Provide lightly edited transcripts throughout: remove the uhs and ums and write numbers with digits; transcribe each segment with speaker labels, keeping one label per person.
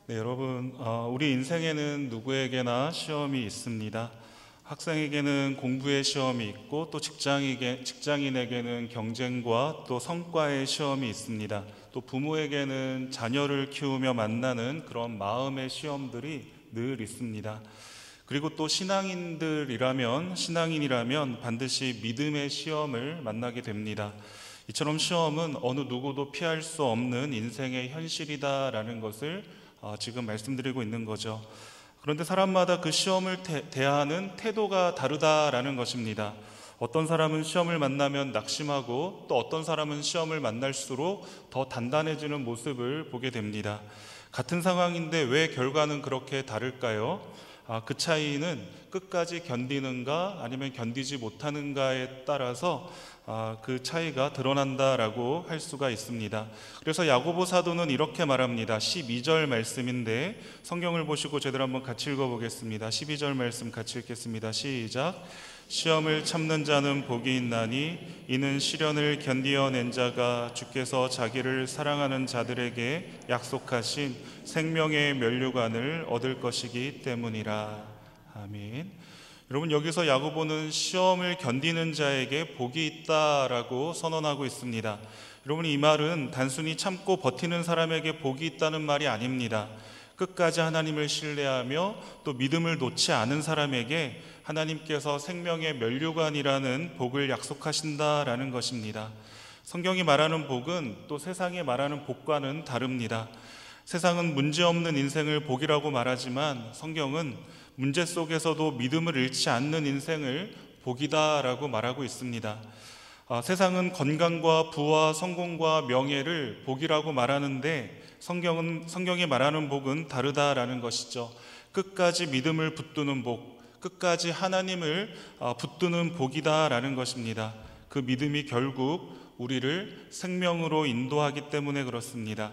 Speaker 1: 네, 여러분, 우리 인생에는 누구에게나 시험이 있습니다. 학생에게는 공부의 시험이 있고 또 직장인에게는 경쟁과 또 성과의 시험이 있습니다. 또 부모에게는 자녀를 키우며 만나는 그런 마음의 시험들이 늘 있습니다. 그리고 또 신앙인이라면 반드시 믿음의 시험을 만나게 됩니다. 이처럼 시험은 어느 누구도 피할 수 없는 인생의 현실이다라는 것을 지금 말씀드리고 있는 거죠. 그런데 사람마다 그 시험을 대하는 태도가 다르다라는 것입니다. 어떤 사람은 시험을 만나면 낙심하고 또 어떤 사람은 시험을 만날수록 더 단단해지는 모습을 보게 됩니다. 같은 상황인데 왜 결과는 그렇게 다를까요? 그 차이는 끝까지 견디는가 아니면 견디지 못하는가에 따라서 그 차이가 드러난다라고 할 수가 있습니다. 그래서 야고보 사도는 이렇게 말합니다. 12절 말씀인데 성경을 보시고 제대로 한번 같이 읽어보겠습니다. 12절 말씀 같이 읽겠습니다. 시작. 시험을 참는 자는 복이 있나니 이는 시련을 견디어낸 자가 주께서 자기를 사랑하는 자들에게 약속하신 생명의 면류관을 얻을 것이기 때문이라. 아멘. 여러분, 여기서 야고보는 시험을 견디는 자에게 복이 있다라고 선언하고 있습니다. 여러분, 이 말은 단순히 참고 버티는 사람에게 복이 있다는 말이 아닙니다. 끝까지 하나님을 신뢰하며 또 믿음을 놓지 않은 사람에게 하나님께서 생명의 면류관이라는 복을 약속하신다라는 것입니다. 성경이 말하는 복은 또 세상이 말하는 복과는 다릅니다. 세상은 문제없는 인생을 복이라고 말하지만 성경은 문제 속에서도 믿음을 잃지 않는 인생을 복이다라고 말하고 있습니다. 세상은 건강과 부와 성공과 명예를 복이라고 말하는데 성경이 말하는 복은 다르다라는 것이죠. 끝까지 믿음을 붙드는 복, 끝까지 하나님을 붙드는 복이다라는 것입니다. 그 믿음이 결국 우리를 생명으로 인도하기 때문에 그렇습니다.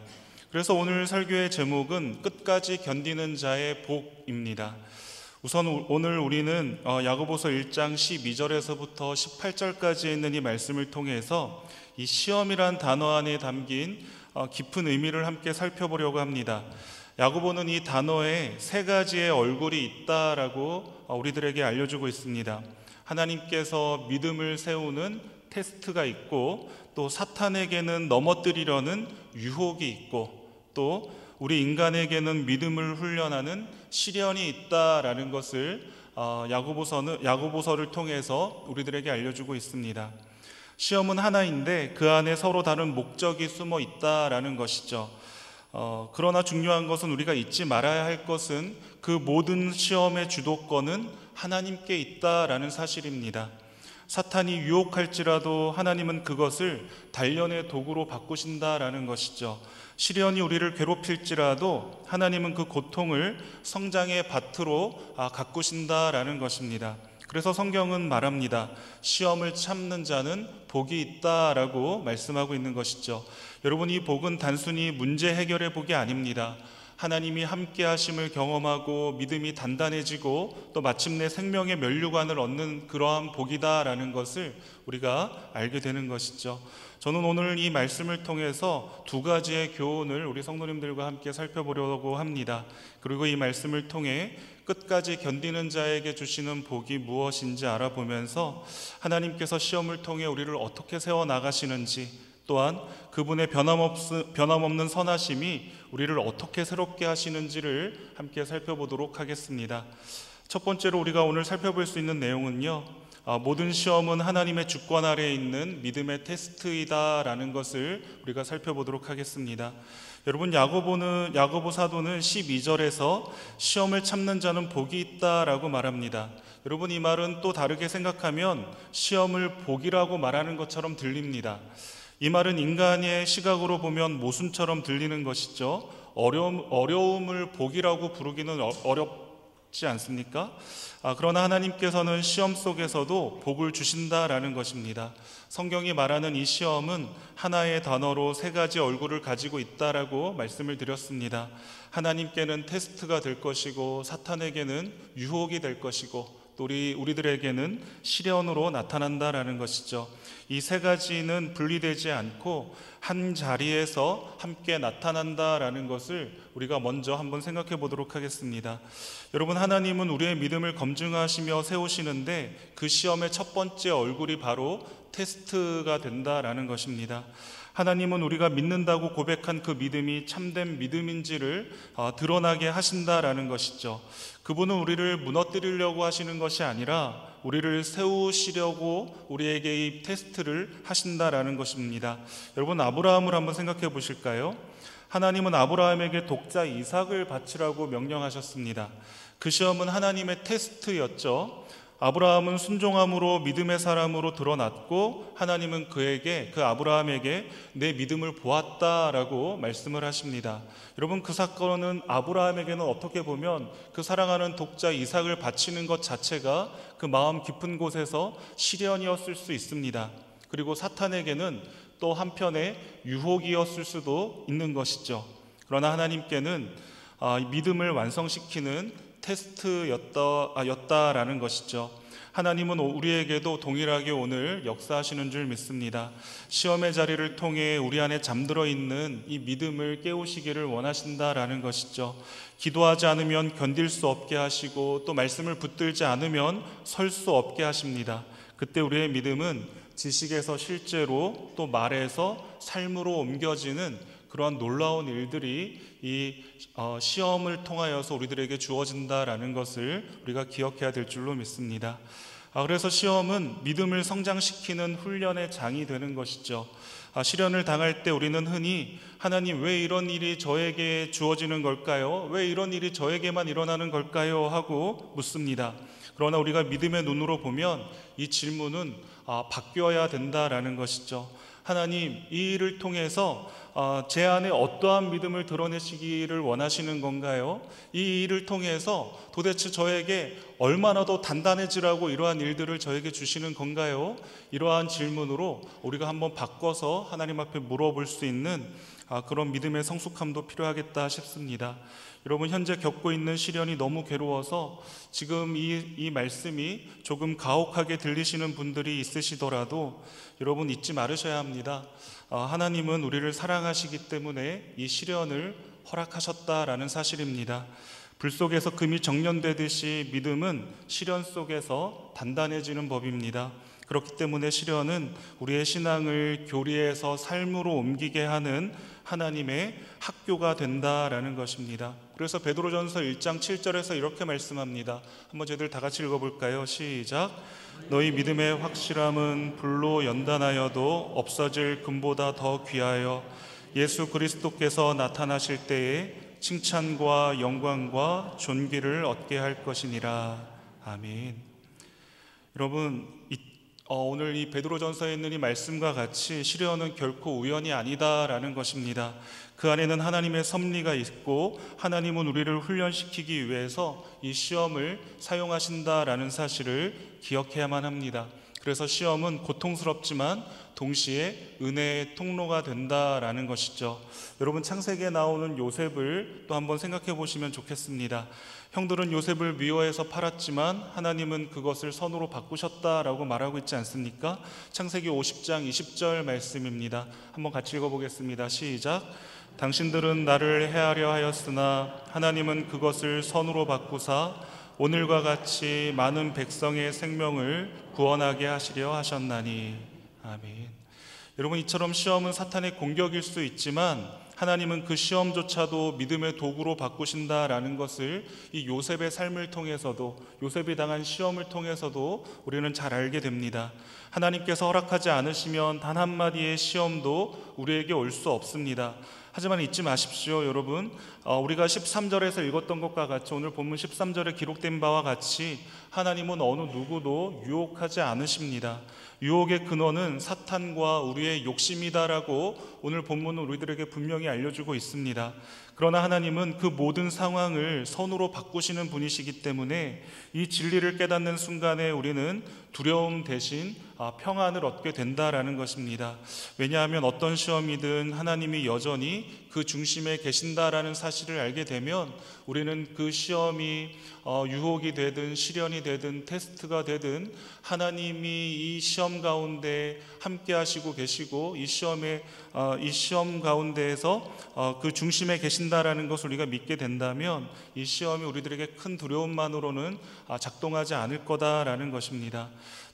Speaker 1: 그래서 오늘 설교의 제목은 끝까지 견디는 자의 복입니다. 우선 오늘 우리는 야고보서 1장 12절에서부터 18절까지 있는 이 말씀을 통해서 이 시험이란 단어 안에 담긴 깊은 의미를 함께 살펴보려고 합니다. 야고보는 이 단어에 세 가지의 얼굴이 있다라고 우리들에게 알려주고 있습니다. 하나님께서 믿음을 세우는 테스트가 있고 또 사탄에게는 넘어뜨리려는 유혹이 있고 또 우리 인간에게는 믿음을 훈련하는 시련이 있다라는 것을 야고보서를 통해서 우리들에게 알려주고 있습니다. 시험은 하나인데 그 안에 서로 다른 목적이 숨어 있다라는 것이죠. 그러나 중요한 것은 우리가 잊지 말아야 할 것은 그 모든 시험의 주도권은 하나님께 있다라는 사실입니다. 사탄이 유혹할지라도 하나님은 그것을 단련의 도구로 바꾸신다라는 것이죠. 시련이 우리를 괴롭힐지라도 하나님은 그 고통을 성장의 밭으로 가꾸신다라는 것입니다. 그래서 성경은 말합니다. 시험을 참는 자는 복이 있다라고 말씀하고 있는 것이죠. 여러분, 이 복은 단순히 문제 해결의 복이 아닙니다. 하나님이 함께 하심을 경험하고 믿음이 단단해지고 또 마침내 생명의 면류관을 얻는 그러한 복이다라는 것을 우리가 알게 되는 것이죠. 저는 오늘 이 말씀을 통해서 두 가지의 교훈을 우리 성도님들과 함께 살펴보려고 합니다. 그리고 이 말씀을 통해 끝까지 견디는 자에게 주시는 복이 무엇인지 알아보면서 하나님께서 시험을 통해 우리를 어떻게 세워나가시는지 또한 그분의 변함없는 선하심이 우리를 어떻게 새롭게 하시는지를 함께 살펴보도록 하겠습니다. 첫 번째로 우리가 오늘 살펴볼 수 있는 내용은요, 모든 시험은 하나님의 주권 아래에 있는 믿음의 테스트이다라는 것을 우리가 살펴보도록 하겠습니다. 여러분, 야고보 사도는 12절에서 시험을 참는 자는 복이 있다라고 말합니다. 여러분, 이 말은 또 다르게 생각하면 시험을 복이라고 말하는 것처럼 들립니다. 이 말은 인간의 시각으로 보면 모순처럼 들리는 것이죠. 어려움을 복이라고 부르기는 어렵지 않습니까? 그러나 하나님께서는 시험 속에서도 복을 주신다라는 것입니다. 성경이 말하는 이 시험은 하나의 단어로 세 가지 얼굴을 가지고 있다라고 말씀을 드렸습니다. 하나님께는 테스트가 될 것이고 사탄에게는 유혹이 될 것이고 또 우리들에게는 시련으로 나타난다라는 것이죠. 이 세 가지는 분리되지 않고 한 자리에서 함께 나타난다라는 것을 우리가 먼저 한번 생각해 보도록 하겠습니다. 여러분, 하나님은 우리의 믿음을 검증하시며 세우시는데 그 시험의 첫 번째 얼굴이 바로 테스트가 된다라는 것입니다. 하나님은 우리가 믿는다고 고백한 그 믿음이 참된 믿음인지를 드러나게 하신다라는 것이죠. 그분은 우리를 무너뜨리려고 하시는 것이 아니라 우리를 세우시려고 우리에게 이 테스트를 하신다라는 것입니다. 여러분, 아브라함을 한번 생각해 보실까요? 하나님은 아브라함에게 독자 이삭을 바치라고 명령하셨습니다. 그 시험은 하나님의 테스트였죠. 아브라함은 순종함으로 믿음의 사람으로 드러났고 하나님은 그 아브라함에게 내 믿음을 보았다라고 말씀을 하십니다. 여러분, 그 사건은 아브라함에게는 어떻게 보면 그 사랑하는 독자 이삭을 바치는 것 자체가 그 마음 깊은 곳에서 시련이었을 수 있습니다. 그리고 사탄에게는 또 한편의 유혹이었을 수도 있는 것이죠. 그러나 하나님께는 믿음을 완성시키는 테스트였다라는 것이죠. 하나님은 우리에게도 동일하게 오늘 역사하시는 줄 믿습니다. 시험의 자리를 통해 우리 안에 잠들어 있는 이 믿음을 깨우시기를 원하신다라는 것이죠. 기도하지 않으면 견딜 수 없게 하시고 또 말씀을 붙들지 않으면 설 수 없게 하십니다. 그때 우리의 믿음은 지식에서 실제로 또 말에서 삶으로 옮겨지는 그러한 놀라운 일들이 이 시험을 통하여서 우리들에게 주어진다라는 것을 우리가 기억해야 될 줄로 믿습니다. 그래서 시험은 믿음을 성장시키는 훈련의 장이 되는 것이죠. 시련을 당할 때 우리는 흔히 하나님, 왜 이런 일이 저에게 주어지는 걸까요? 왜 이런 일이 저에게만 일어나는 걸까요? 하고 묻습니다. 그러나 우리가 믿음의 눈으로 보면 이 질문은 바뀌어야 된다라는 것이죠. 하나님, 이 일을 통해서 제 안에 어떠한 믿음을 드러내시기를 원하시는 건가요? 이 일을 통해서 도대체 저에게 얼마나 더 단단해지라고 이러한 일들을 저에게 주시는 건가요? 이러한 질문으로 우리가 한번 바꿔서 하나님 앞에 물어볼 수 있는 그런 믿음의 성숙함도 필요하겠다 싶습니다. 여러분, 현재 겪고 있는 시련이 너무 괴로워서 지금 이 말씀이 조금 가혹하게 들리시는 분들이 있으시더라도 여러분, 잊지 말으셔야 합니다. 하나님은 우리를 사랑하시기 때문에 이 시련을 허락하셨다라는 사실입니다. 불 속에서 금이 정련되듯이 믿음은 시련 속에서 단단해지는 법입니다. 그렇기 때문에 시련은 우리의 신앙을 교리에서 삶으로 옮기게 하는 하나님의 학교가 된다라는 것입니다. 그래서 베드로전서 1장 7절에서 이렇게 말씀합니다. 한번 저희들 다 같이 읽어볼까요? 시작. 너희 믿음의 확실함은 불로 연단하여도 없어질 금보다 더 귀하여 예수 그리스도께서 나타나실 때에 칭찬과 영광과 존귀를 얻게 할 것이니라. 아멘. 여러분, 오늘 이 베드로전서에 있는 이 말씀과 같이 시련은 결코 우연이 아니다라는 것입니다. 그 안에는 하나님의 섭리가 있고 하나님은 우리를 훈련시키기 위해서 이 시험을 사용하신다라는 사실을 기억해야만 합니다. 그래서 시험은 고통스럽지만 동시에 은혜의 통로가 된다라는 것이죠. 여러분, 창세기에 나오는 요셉을 또 한번 생각해 보시면 좋겠습니다. 형들은 요셉을 미워해서 팔았지만 하나님은 그것을 선으로 바꾸셨다라고 말하고 있지 않습니까? 창세기 50장 20절 말씀입니다. 한번 같이 읽어보겠습니다. 시작. 당신들은 나를 해하려 하였으나 하나님은 그것을 선으로 바꾸사 오늘과 같이 많은 백성의 생명을 구원하게 하시려 하셨나니. 아멘. 여러분, 이처럼 시험은 사탄의 공격일 수 있지만 하나님은 그 시험조차도 믿음의 도구로 바꾸신다라는 것을 이 요셉의 삶을 통해서도, 요셉이 당한 시험을 통해서도 우리는 잘 알게 됩니다. 하나님께서 허락하지 않으시면 단 한마디의 시험도 우리에게 올 수 없습니다. 하지만 잊지 마십시오, 여러분. 우리가 13절에서 읽었던 것과 같이 오늘 본문 13절에 기록된 바와 같이 하나님은 어느 누구도 유혹하지 않으십니다. 유혹의 근원은 사탄과 우리의 욕심이다라고 오늘 본문은 우리들에게 분명히 알려주고 있습니다. 그러나 하나님은 그 모든 상황을 선으로 바꾸시는 분이시기 때문에 이 진리를 깨닫는 순간에 우리는 두려움 대신 평안을 얻게 된다라는 것입니다. 왜냐하면 어떤 시험이든 하나님이 여전히 그 중심에 계신다라는 사실을 알게 되면 우리는 그 시험이 유혹이 되든 시련이 되든 테스트가 되든 하나님이 이 시험 가운데 함께 하시고 계시고 이 시험 가운데에서 그 중심에 계신다라는 것을 우리가 믿게 된다면 이 시험이 우리들에게 큰 두려움만으로는 작동하지 않을 거다라는 것입니다.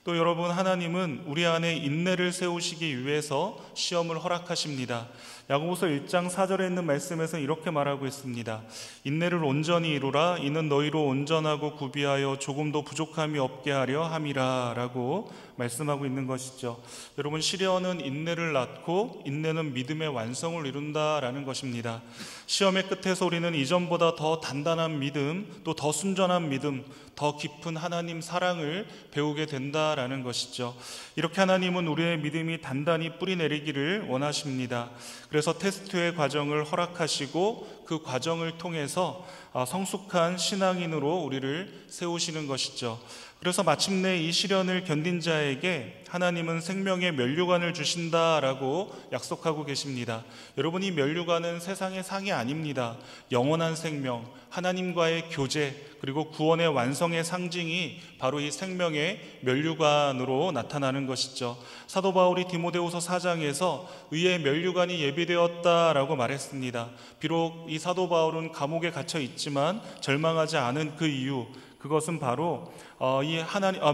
Speaker 1: 또 여러분, 하나님은 우리 안에 인내를 세우시기 위해서 시험을 허락하십니다. 야고보서 1장 4절에 있는 말씀에서 이렇게 말하고 있습니다. 인내를 온전히 이루라. 이는 너희로 온전하고 구비하여 조금도 부족함이 없게 하려 함이라 라고 말씀하고 있는 것이죠. 여러분, 시련은 인내를 낳고 인내는 믿음의 완성을 이룬다라는 것입니다. 시험의 끝에서 우리는 이전보다 더 단단한 믿음, 또 더 순전한 믿음, 더 깊은 하나님 사랑을 배우게 된다라는 것이죠. 이렇게 하나님은 우리의 믿음이 단단히 뿌리내리기를 원하십니다. 그래서 테스트의 과정을 허락하시고 그 과정을 통해서 성숙한 신앙인으로 우리를 세우시는 것이죠. 그래서 마침내 이 시련을 견딘 자에게 하나님은 생명의 면류관을 주신다라고 약속하고 계십니다. 여러분, 이 면류관은 세상의 상이 아닙니다. 영원한 생명, 하나님과의 교제, 그리고 구원의 완성의 상징이 바로 이 생명의 면류관으로 나타나는 것이죠. 사도 바울이 디모데후서 4장에서 의의 면류관이 예비되었다라고 말했습니다. 비록 이 사도 바울은 감옥에 갇혀 있지만 절망하지 않은 그 이유, 그것은 바로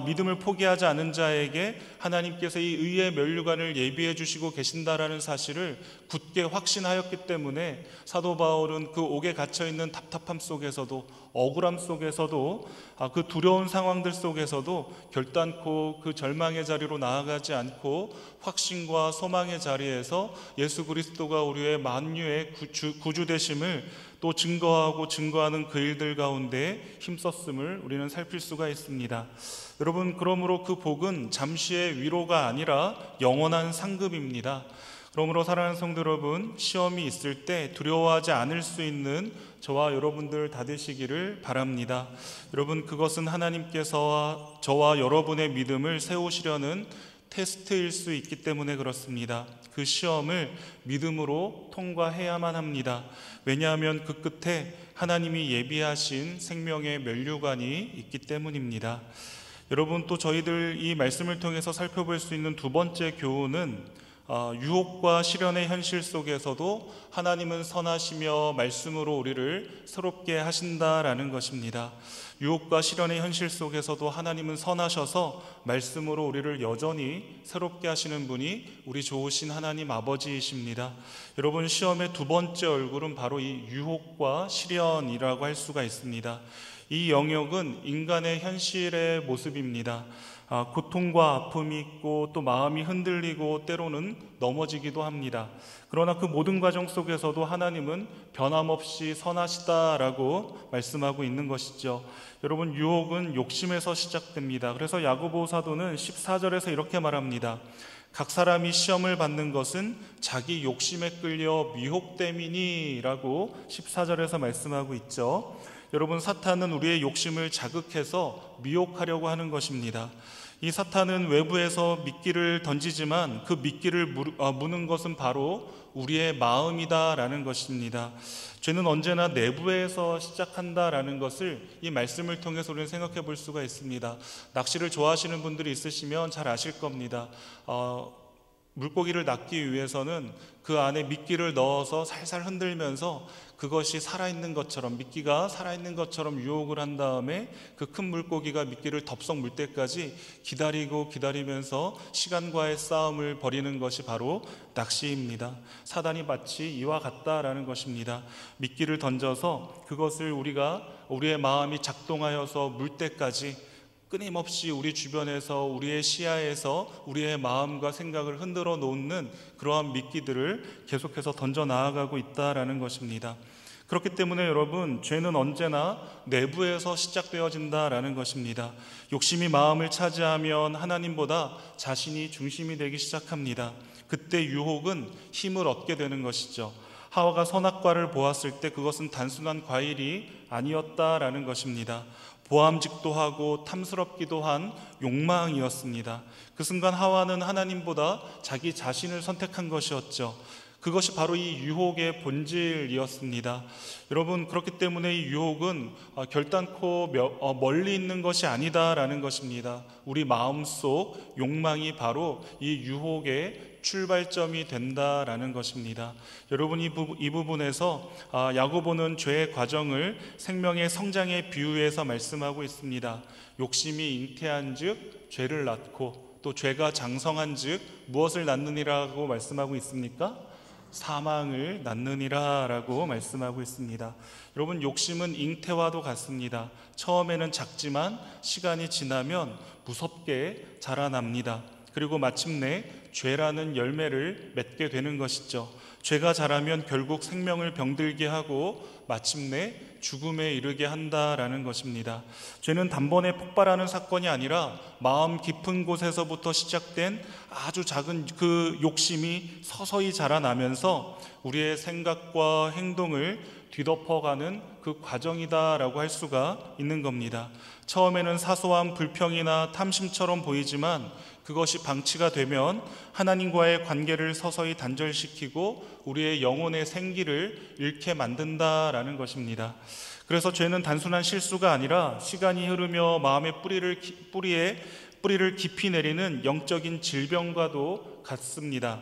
Speaker 1: 믿음을 포기하지 않은 자에게 하나님께서 이 의의 면류관을 예비해 주시고 계신다라는 사실을 굳게 확신하였기 때문에 사도 바울은 그 옥에 갇혀 있는 답답함 속에서도, 억울함 속에서도, 그 두려운 상황들 속에서도 결단코 그 절망의 자리로 나아가지 않고 확신과 소망의 자리에서 예수 그리스도가 우리의 만유의 구주 되심을 또 증거하는 그 일들 가운데 힘썼음을 우리는 살필 수가 있습니다. 여러분, 그러므로 그 복은 잠시의 위로가 아니라 영원한 상급입니다. 그러므로 사랑하는 성도 여러분, 시험이 있을 때 두려워하지 않을 수 있는 저와 여러분들 다 되시기를 바랍니다. 여러분, 그것은 하나님께서 저와 여러분의 믿음을 세우시려는 테스트일 수 있기 때문에 그렇습니다. 그 시험을 믿음으로 통과해야만 합니다. 왜냐하면 그 끝에 하나님이 예비하신 생명의 면류관이 있기 때문입니다. 여러분, 또 저희들 이 말씀을 통해서 살펴볼 수 있는 두 번째 교훈은 유혹과 시련의 현실 속에서도 하나님은 선하시며 말씀으로 우리를 새롭게 하신다라는 것입니다. 유혹과 시련의 현실 속에서도 하나님은 선하셔서 말씀으로 우리를 여전히 새롭게 하시는 분이 우리 좋으신 하나님 아버지이십니다. 여러분, 시험의 두 번째 얼굴은 바로 이 유혹과 시련이라고 할 수가 있습니다. 이 영역은 인간의 현실의 모습입니다. 고통과 아픔이 있고 또 마음이 흔들리고 때로는 넘어지기도 합니다. 그러나 그 모든 과정 속에서도 하나님은 변함없이 선하시다라고 말씀하고 있는 것이죠. 여러분, 유혹은 욕심에서 시작됩니다. 그래서 야고보 사도는 14절에서 이렇게 말합니다. 각 사람이 시험을 받는 것은 자기 욕심에 끌려 미혹됨이니 라고 14절에서 말씀하고 있죠. 여러분, 사탄은 우리의 욕심을 자극해서 미혹하려고 하는 것입니다. 이 사탄은 외부에서 미끼를 던지지만 그 미끼를 무는 것은 바로 우리의 마음이다라는 것입니다. 죄는 언제나 내부에서 시작한다라는 것을 이 말씀을 통해서 우리는 생각해 볼 수가 있습니다. 낚시를 좋아하시는 분들이 있으시면 잘 아실 겁니다. 물고기를 낚기 위해서는 그 안에 미끼를 넣어서 살살 흔들면서 그것이 살아있는 것처럼, 미끼가 살아있는 것처럼 유혹을 한 다음에 그 큰 물고기가 미끼를 덥석 물 때까지 기다리면서 시간과의 싸움을 벌이는 것이 바로 낚시입니다. 사단이 마치 이와 같다라는 것입니다. 미끼를 던져서 그것을 우리의 마음이 작동하여서 물 때까지 끊임없이 우리 주변에서, 우리의 시야에서 우리의 마음과 생각을 흔들어 놓는 그러한 미끼들을 계속해서 던져 나아가고 있다라는 것입니다. 그렇기 때문에 여러분, 죄는 언제나 내부에서 시작되어진다라는 것입니다. 욕심이 마음을 차지하면 하나님보다 자신이 중심이 되기 시작합니다. 그때 유혹은 힘을 얻게 되는 것이죠. 하와가 선악과를 보았을 때 그것은 단순한 과일이 아니었다라는 것입니다. 보암직도 하고 탐스럽기도 한 욕망이었습니다. 그 순간 하와는 하나님보다 자기 자신을 선택한 것이었죠. 그것이 바로 이 유혹의 본질이었습니다. 여러분, 그렇기 때문에 이 유혹은 결단코 멀리 있는 것이 아니다라는 것입니다. 우리 마음속 욕망이 바로 이 유혹의 출발점이 된다라는 것입니다. 여러분, 이 부분에서 야고보는 죄의 과정을 생명의 성장에 비유해서 말씀하고 있습니다. 욕심이 잉태한 즉 죄를 낳고, 또 죄가 장성한 즉 무엇을 낳느니라고 말씀하고 있습니까? 사망을 낳느니라 라고 말씀하고 있습니다. 여러분, 욕심은 잉태와도 같습니다. 처음에는 작지만 시간이 지나면 무섭게 자라납니다. 그리고 마침내 죄라는 열매를 맺게 되는 것이죠. 죄가 자라면 결국 생명을 병들게 하고 마침내 죽음에 이르게 한다라는 것입니다. 죄는 단번에 폭발하는 사건이 아니라 마음 깊은 곳에서부터 시작된 아주 작은 그 욕심이 서서히 자라나면서 우리의 생각과 행동을 뒤덮어가는 그 과정이다라고 할 수가 있는 겁니다. 처음에는 사소한 불평이나 탐심처럼 보이지만 그것이 방치가 되면 하나님과의 관계를 서서히 단절시키고 우리의 영혼의 생기를 잃게 만든다라는 것입니다. 그래서 죄는 단순한 실수가 아니라 시간이 흐르며 마음의 뿌리를 깊이 내리는 영적인 질병과도 같습니다.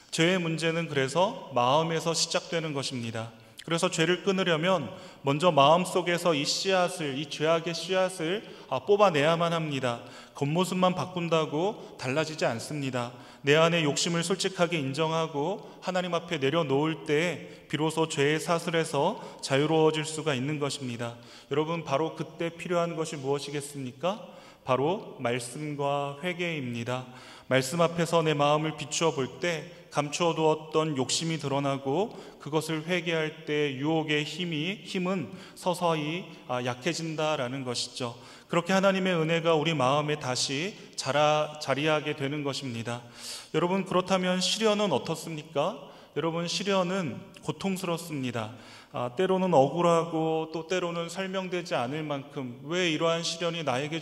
Speaker 1: 죄의 문제는 그래서 마음에서 시작되는 것입니다. 그래서 죄를 끊으려면 먼저 마음속에서 이 죄악의 씨앗을 뽑아내야만 합니다. 겉모습만 바꾼다고 달라지지 않습니다. 내 안의 욕심을 솔직하게 인정하고 하나님 앞에 내려놓을 때 비로소 죄의 사슬에서 자유로워질 수가 있는 것입니다. 여러분, 바로 그때 필요한 것이 무엇이겠습니까? 바로 말씀과 회개입니다. 말씀 앞에서 내 마음을 비추어 볼 때 감추어 두었던 욕심이 드러나고 그것을 회개할 때 유혹의 힘은 서서히 약해진다라는 것이죠. 그렇게 하나님의 은혜가 우리 마음에 다시 자리하게 되는 것입니다. 여러분, 그렇다면 시련은 어떻습니까? 여러분, 시련은 고통스럽습니다. 때로는 억울하고 또 때로는 설명되지 않을 만큼 왜 이러한 시련이 나에게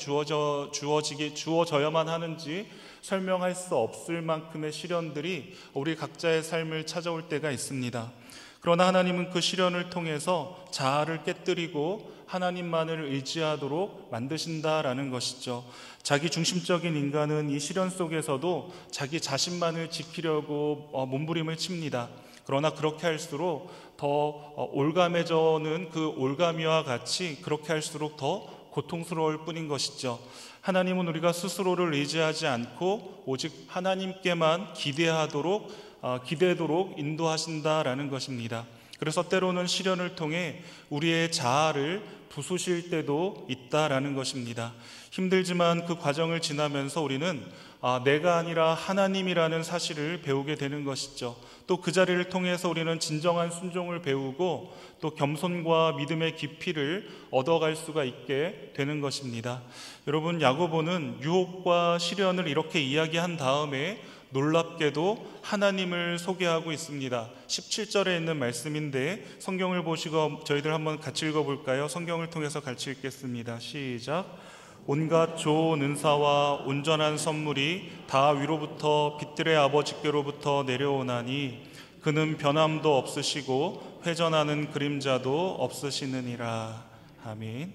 Speaker 1: 주어져야만 하는지 설명할 수 없을 만큼의 시련들이 우리 각자의 삶을 찾아올 때가 있습니다. 그러나 하나님은 그 시련을 통해서 자아를 깨뜨리고 하나님만을 의지하도록 만드신다라는 것이죠. 자기 중심적인 인간은 이 시련 속에서도 자기 자신만을 지키려고 몸부림을 칩니다. 그러나 그렇게 할수록 더 올감해져는 그 올가미와 같이 그렇게 할수록 더 고통스러울 뿐인 것이죠. 하나님은 우리가 스스로를 의지하지 않고 오직 하나님께만 기대도록 인도하신다라는 것입니다. 그래서 때로는 시련을 통해 우리의 자아를 부수실 때도 있다라는 것입니다. 힘들지만 그 과정을 지나면서 우리는 내가 아니라 하나님이라는 사실을 배우게 되는 것이죠. 또 그 자리를 통해서 우리는 진정한 순종을 배우고 또 겸손과 믿음의 깊이를 얻어갈 수가 있게 되는 것입니다. 여러분, 야고보는 유혹과 시련을 이렇게 이야기한 다음에 놀랍게도 하나님을 소개하고 있습니다. 17절에 있는 말씀인데 성경을 보시고 저희들 한번 같이 읽어볼까요? 성경을 통해서 같이 읽겠습니다. 시작. 온갖 좋은 은사와 온전한 선물이 다 위로부터 빛들의 아버지께로부터 내려오나니 그는 변함도 없으시고 회전하는 그림자도 없으시느니라. 아멘.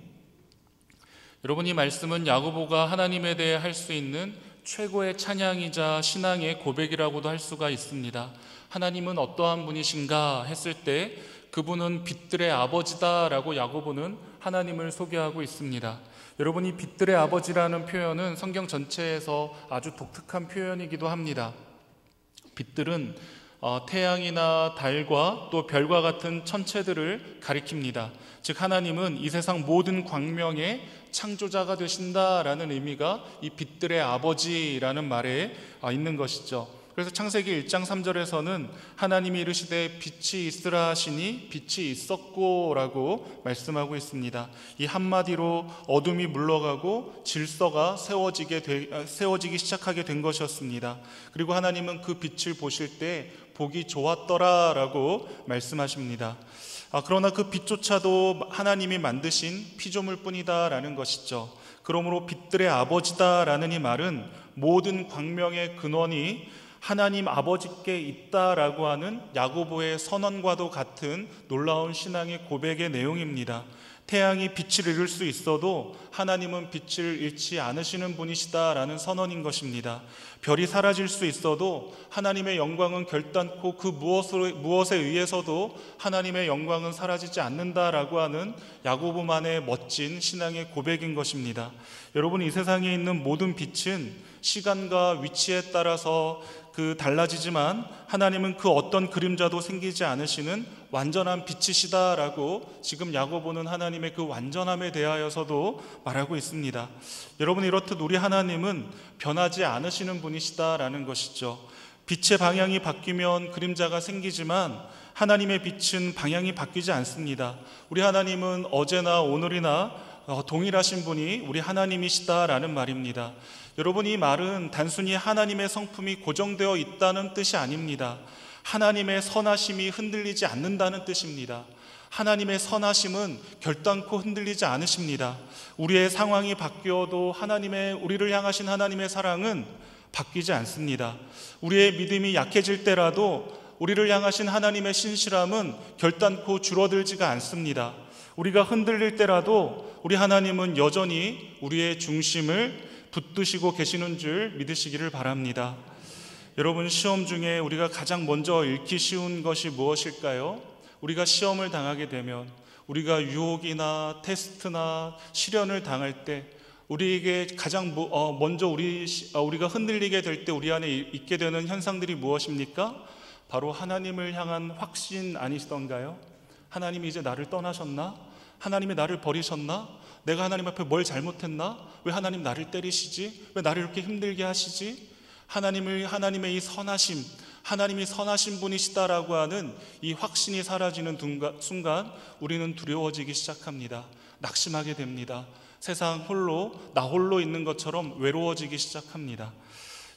Speaker 1: 여러분, 이 말씀은 야고보가 하나님에 대해 할 수 있는 최고의 찬양이자 신앙의 고백이라고도 할 수가 있습니다. 하나님은 어떠한 분이신가 했을 때 그분은 빛들의 아버지다라고 야고보는 하나님을 소개하고 있습니다. 여러분, 이 빛들의 아버지라는 표현은 성경 전체에서 아주 독특한 표현이기도 합니다. 빛들은 태양이나 달과 또 별과 같은 천체들을 가리킵니다. 즉, 하나님은 이 세상 모든 광명의 창조자가 되신다라는 의미가 이 빛들의 아버지라는 말에 있는 것이죠. 그래서 창세기 1장 3절에서는 하나님이 이르시되 빛이 있으라 하시니 빛이 있었고 라고 말씀하고 있습니다. 이 한마디로 어둠이 물러가고 질서가 세워지기 시작하게 된 것이었습니다. 그리고 하나님은 그 빛을 보실 때 보기 좋았더라 라고 말씀하십니다. 그러나 그 빛조차도 하나님이 만드신 피조물 뿐이다 라는 것이죠. 그러므로 빛들의 아버지다 라는 이 말은 모든 광명의 근원이 하나님 아버지께 있다라고 하는 야고보의 선언과도 같은 놀라운 신앙의 고백의 내용입니다. 태양이 빛을 잃을 수 있어도 하나님은 빛을 잃지 않으시는 분이시다라는 선언인 것입니다. 별이 사라질 수 있어도 하나님의 영광은 결단코 그 무엇에 의해서도 하나님의 영광은 사라지지 않는다라고 하는 야고보만의 멋진 신앙의 고백인 것입니다. 여러분, 이 세상에 있는 모든 빛은 시간과 위치에 따라서 달라지지만 하나님은 그 어떤 그림자도 생기지 않으시는 완전한 빛이시다라고 지금 야고보는 하나님의 그 완전함에 대하여서도 말하고 있습니다. 여러분, 이렇듯 우리 하나님은 변하지 않으시는 분이시다라는 것이죠. 빛의 방향이 바뀌면 그림자가 생기지만 하나님의 빛은 방향이 바뀌지 않습니다. 우리 하나님은 어제나 오늘이나 동일하신 분이 우리 하나님이시다라는 말입니다. 여러분, 이 말은 단순히 하나님의 성품이 고정되어 있다는 뜻이 아닙니다. 하나님의 선하심이 흔들리지 않는다는 뜻입니다. 하나님의 선하심은 결단코 흔들리지 않으십니다. 우리의 상황이 바뀌어도 우리를 향하신 하나님의 사랑은 바뀌지 않습니다. 우리의 믿음이 약해질 때라도 우리를 향하신 하나님의 신실함은 결단코 줄어들지가 않습니다. 우리가 흔들릴 때라도 우리 하나님은 여전히 우리의 중심을 붙드시고 계시는 줄 믿으시기를 바랍니다. 여러분, 시험 중에 우리가 가장 먼저 잃기 쉬운 것이 무엇일까요? 우리가 시험을 당하게 되면, 우리가 유혹이나 테스트나 시련을 당할 때 우리에게 가장 먼저 우리가 흔들리게 될 때 우리 안에 있게 되는 현상들이 무엇입니까? 바로 하나님을 향한 확신 아니시던가요? 하나님이 이제 나를 떠나셨나? 하나님이 나를 버리셨나? 내가 하나님 앞에 뭘 잘못했나? 왜 하나님 나를 때리시지? 왜 나를 이렇게 힘들게 하시지? 하나님의 이 선하심, 하나님이 선하신 분이시다라고 하는 이 확신이 사라지는 순간 우리는 두려워지기 시작합니다. 낙심하게 됩니다. 세상 나 홀로 있는 것처럼 외로워지기 시작합니다.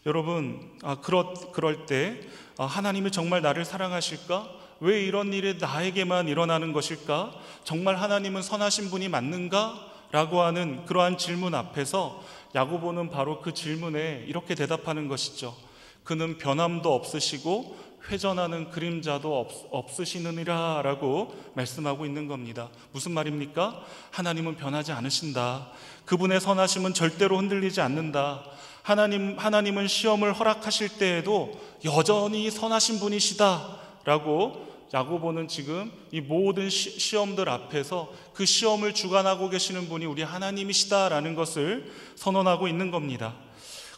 Speaker 1: 여러분, 그럴 때 하나님이 정말 나를 사랑하실까? 왜 이런 일이 나에게만 일어나는 것일까? 정말 하나님은 선하신 분이 맞는가? 라고 하는 그러한 질문 앞에서 야고보는 바로 그 질문에 이렇게 대답하는 것이죠. 그는 변함도 없으시고 회전하는 그림자도 없으시느니라 라고 말씀하고 있는 겁니다. 무슨 말입니까? 하나님은 변하지 않으신다. 그분의 선하심은 절대로 흔들리지 않는다. 하나님은 시험을 허락하실 때에도 여전히 선하신 분이시다 라고 야고보는 지금 이 모든 시험들 앞에서 그 시험을 주관하고 계시는 분이 우리 하나님이시다라는 것을 선언하고 있는 겁니다.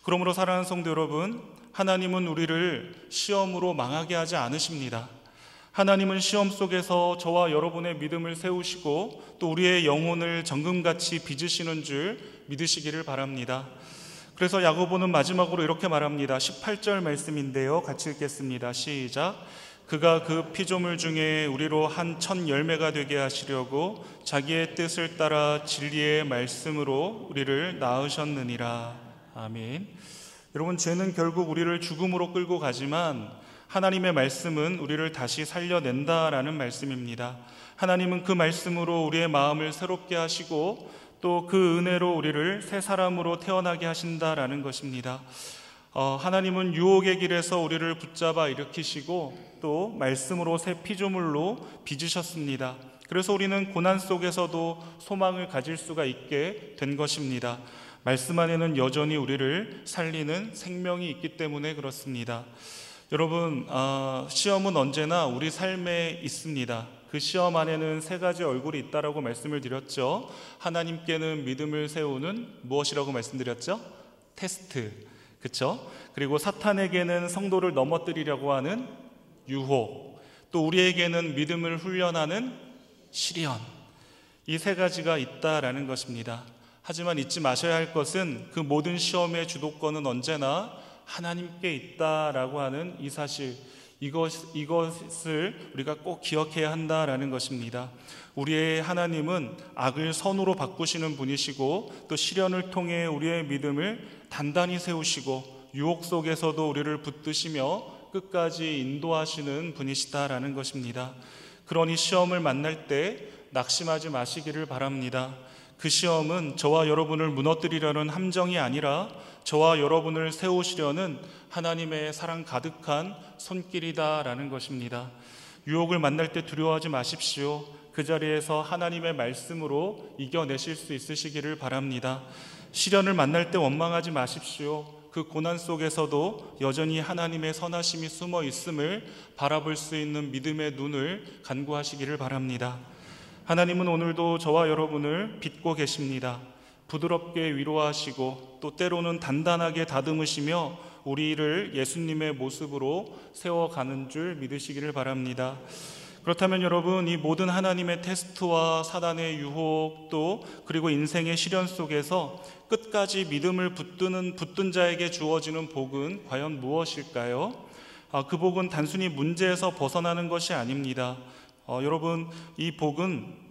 Speaker 1: 그러므로 사랑하는 성도 여러분, 하나님은 우리를 시험으로 망하게 하지 않으십니다. 하나님은 시험 속에서 저와 여러분의 믿음을 세우시고 또 우리의 영혼을 정금같이 빚으시는 줄 믿으시기를 바랍니다. 그래서 야고보는 마지막으로 이렇게 말합니다. 18절 말씀인데요, 같이 읽겠습니다. 시작. 그가 그 피조물 중에 우리로 한 첫 열매가 되게 하시려고 자기의 뜻을 따라 진리의 말씀으로 우리를 낳으셨느니라. 아멘. 여러분, 죄는 결국 우리를 죽음으로 끌고 가지만 하나님의 말씀은 우리를 다시 살려낸다라는 말씀입니다. 하나님은 그 말씀으로 우리의 마음을 새롭게 하시고 또 그 은혜로 우리를 새 사람으로 태어나게 하신다라는 것입니다. 하나님은 유혹의 길에서 우리를 붙잡아 일으키시고 또 말씀으로 새 피조물로 빚으셨습니다. 그래서 우리는 고난 속에서도 소망을 가질 수가 있게 된 것입니다. 말씀 안에는 여전히 우리를 살리는 생명이 있기 때문에 그렇습니다. 여러분, 시험은 언제나 우리 삶에 있습니다. 그 시험 안에는 세 가지 얼굴이 있다라고 말씀을 드렸죠. 하나님께는 믿음을 세우는 무엇이라고 말씀드렸죠? 테스트, 그렇죠? 그리고 사탄에게는 성도를 넘어뜨리려고 하는 유혹, 또 우리에게는 믿음을 훈련하는 시련, 이 세 가지가 있다라는 것입니다. 하지만 잊지 마셔야 할 것은 그 모든 시험의 주도권은 언제나 하나님께 있다라고 하는 이 사실, 이것을 우리가 꼭 기억해야 한다라는 것입니다. 우리의 하나님은 악을 선으로 바꾸시는 분이시고 또 시련을 통해 우리의 믿음을 단단히 세우시고 유혹 속에서도 우리를 붙드시며 끝까지 인도하시는 분이시다라는 것입니다. 그러니 시험을 만날 때 낙심하지 마시기를 바랍니다. 그 시험은 저와 여러분을 무너뜨리려는 함정이 아니라 저와 여러분을 세우시려는 하나님의 사랑 가득한 손길이다라는 것입니다. 유혹을 만날 때 두려워하지 마십시오. 그 자리에서 하나님의 말씀으로 이겨내실 수 있으시기를 바랍니다. 시련을 만날 때 원망하지 마십시오. 그 고난 속에서도 여전히 하나님의 선하심이 숨어 있음을 바라볼 수 있는 믿음의 눈을 간구하시기를 바랍니다. 하나님은 오늘도 저와 여러분을 빚고 계십니다. 부드럽게 위로하시고 또 때로는 단단하게 다듬으시며 우리를 예수님의 모습으로 세워가는 줄 믿으시기를 바랍니다. 그렇다면 여러분, 이 모든 하나님의 테스트와 사단의 유혹 또 그리고 인생의 시련 속에서 끝까지 믿음을 붙든 자에게 주어지는 복은 과연 무엇일까요? 그 복은 단순히 문제에서 벗어나는 것이 아닙니다. 여러분, 이 복은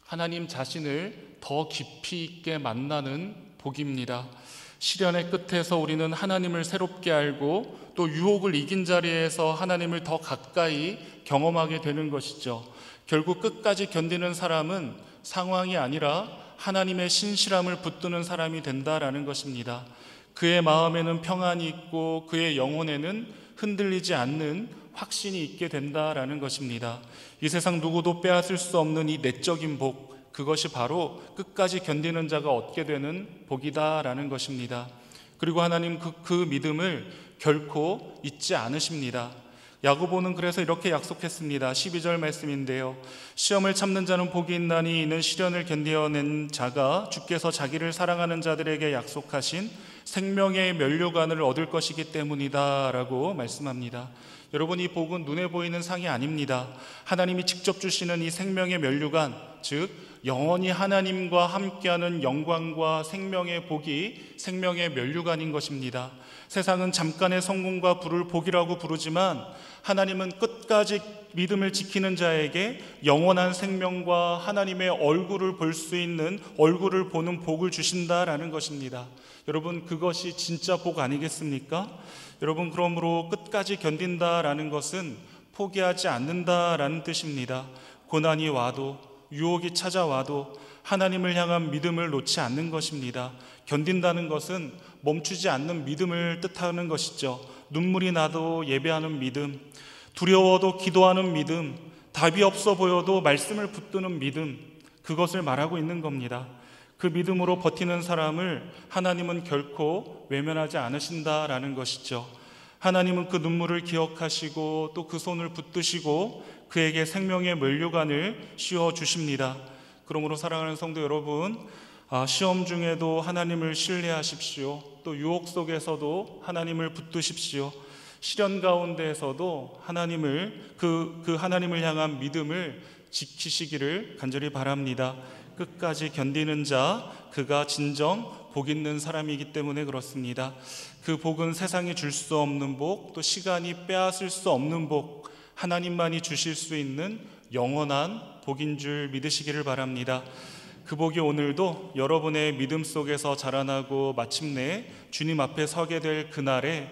Speaker 1: 하나님 자신을 더 깊이 있게 만나는 복입니다. 시련의 끝에서 우리는 하나님을 새롭게 알고 또 유혹을 이긴 자리에서 하나님을 더 가까이 경험하게 되는 것이죠. 결국 끝까지 견디는 사람은 상황이 아니라 하나님의 신실함을 붙드는 사람이 된다라는 것입니다. 그의 마음에는 평안이 있고 그의 영혼에는 흔들리지 않는 확신이 있게 된다라는 것입니다. 이 세상 누구도 빼앗을 수 없는 이 내적인 복, 그것이 바로 끝까지 견디는 자가 얻게 되는 복이다라는 것입니다. 그리고 하나님 그 믿음을 결코 잊지 않으십니다. 야고보는 그래서 이렇게 약속했습니다. 12절 말씀인데요. 시험을 참는 자는 복이 있나니 이는 시련을 견디어낸 자가 주께서 자기를 사랑하는 자들에게 약속하신 생명의 면류관을 얻을 것이기 때문이다 라고 말씀합니다. 여러분, 이 복은 눈에 보이는 상이 아닙니다. 하나님이 직접 주시는 이 생명의 면류관, 즉 영원히 하나님과 함께하는 영광과 생명의 복이 생명의 면류관인 것입니다. 세상은 잠깐의 성공과 부를 복이라고 부르지만 하나님은 끝까지 믿음을 지키는 자에게 영원한 생명과 하나님의 얼굴을 볼 수 있는 얼굴을 보는 복을 주신다라는 것입니다. 여러분, 그것이 진짜 복 아니겠습니까? 여러분, 그러므로 끝까지 견딘다라는 것은 포기하지 않는다라는 뜻입니다. 고난이 와도 유혹이 찾아와도 하나님을 향한 믿음을 놓지 않는 것입니다. 견딘다는 것은 멈추지 않는 믿음을 뜻하는 것이죠. 눈물이 나도 예배하는 믿음, 두려워도 기도하는 믿음, 답이 없어 보여도 말씀을 붙드는 믿음, 그것을 말하고 있는 겁니다. 그 믿음으로 버티는 사람을 하나님은 결코 외면하지 않으신다라는 것이죠. 하나님은 그 눈물을 기억하시고 또 그 손을 붙드시고 그에게 생명의 면류관을 씌워주십니다. 그러므로 사랑하는 성도 여러분, 시험 중에도 하나님을 신뢰하십시오. 또 유혹 속에서도 하나님을 붙드십시오. 시련 가운데에서도 그 하나님을 향한 믿음을 지키시기를 간절히 바랍니다. 끝까지 견디는 자, 그가 진정 복 있는 사람이기 때문에 그렇습니다. 그 복은 세상이 줄 수 없는 복, 또 시간이 빼앗을 수 없는 복, 하나님만이 주실 수 있는 영원한 복인 줄 믿으시기를 바랍니다. 그 복이 오늘도 여러분의 믿음 속에서 자라나고 마침내 주님 앞에 서게 될 그날에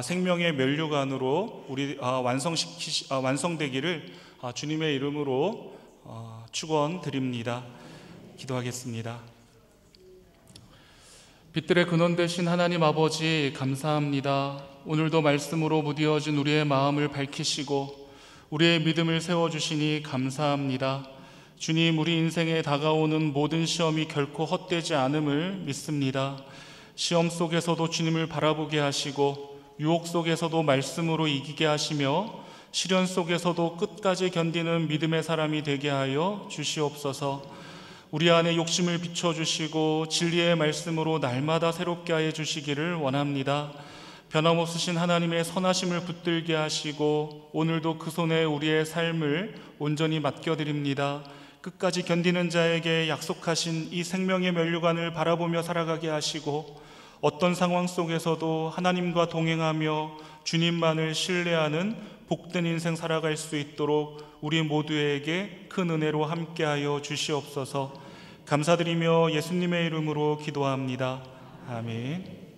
Speaker 1: 생명의 면류관으로 우리 완성되기를 주님의 이름으로 축원드립니다. 기도하겠습니다. 빛들의 근원 되신 하나님 아버지, 감사합니다. 오늘도 말씀으로 무디어진 우리의 마음을 밝히시고 우리의 믿음을 세워주시니 감사합니다. 주님, 우리 인생에 다가오는 모든 시험이 결코 헛되지 않음을 믿습니다. 시험 속에서도 주님을 바라보게 하시고 유혹 속에서도 말씀으로 이기게 하시며 시련 속에서도 끝까지 견디는 믿음의 사람이 되게 하여 주시옵소서. 우리 안에 욕심을 비춰주시고 진리의 말씀으로 날마다 새롭게 하여 주시기를 원합니다. 변함없으신 하나님의 선하심을 붙들게 하시고 오늘도 그 손에 우리의 삶을 온전히 맡겨드립니다. 끝까지 견디는 자에게 약속하신 이 생명의 면류관을 바라보며 살아가게 하시고 어떤 상황 속에서도 하나님과 동행하며 주님만을 신뢰하는 복된 인생 살아갈 수 있도록 우리 모두에게 큰 은혜로 함께하여 주시옵소서. 감사드리며 예수님의 이름으로 기도합니다. 아멘.